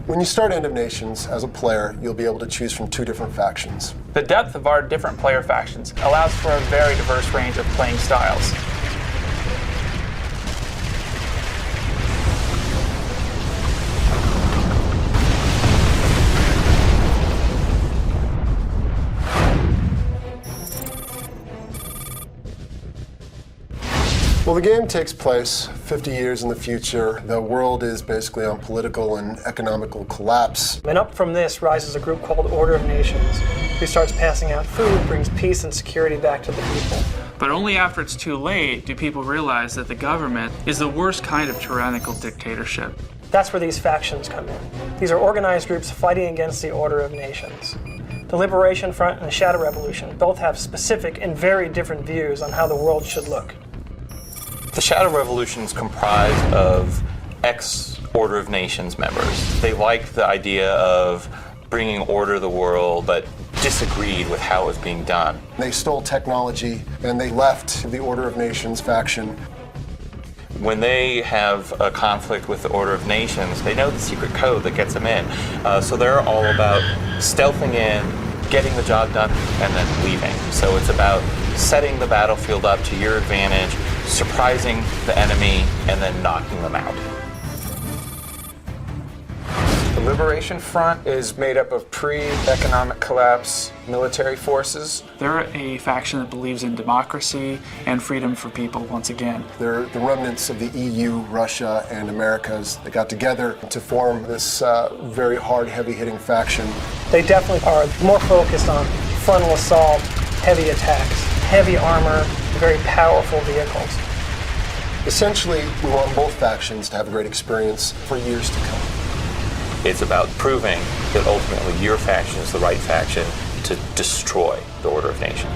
When you start End of Nations as a player, you'll be able to choose from 2 different factions. The depth of our different player factions allows for a very diverse range of playing styles. Well, the game takes place 50 years in the future. The world is basically on political and economical collapse. And up from this rises a group called Order of Nations, who starts passing out food, brings peace and security back to the people. But only after it's too late do people realize that the government is the worst kind of tyrannical dictatorship. That's where these factions come in. These are organized groups fighting against the Order of Nations. The Liberation Front and the Shadow Revolution both have specific and very different views on how the world should look. The Shadow Revolution is comprised of ex-Order of Nations members. They liked the idea of bringing order to the world, but disagreed with how it was being done. They stole technology, and they left the Order of Nations faction. When they have a conflict with the Order of Nations, they know the secret code that gets them in. So they're all about stealthing in, getting the job done, and then leaving. So it's about setting the battlefield up to your advantage, surprising the enemy, and then knocking them out. The Liberation Front is made up of pre-economic collapse military forces. They're a faction that believes in democracy and freedom for people once again. They're the remnants of the EU, Russia, and Americas. They got together to form this very hard, heavy-hitting faction. They definitely are more focused on frontal assault, heavy attacks, heavy armor, very powerful vehicles. Essentially, we want both factions to have a great experience for years to come. It's about proving that ultimately your faction is the right faction to destroy the Order of Nations.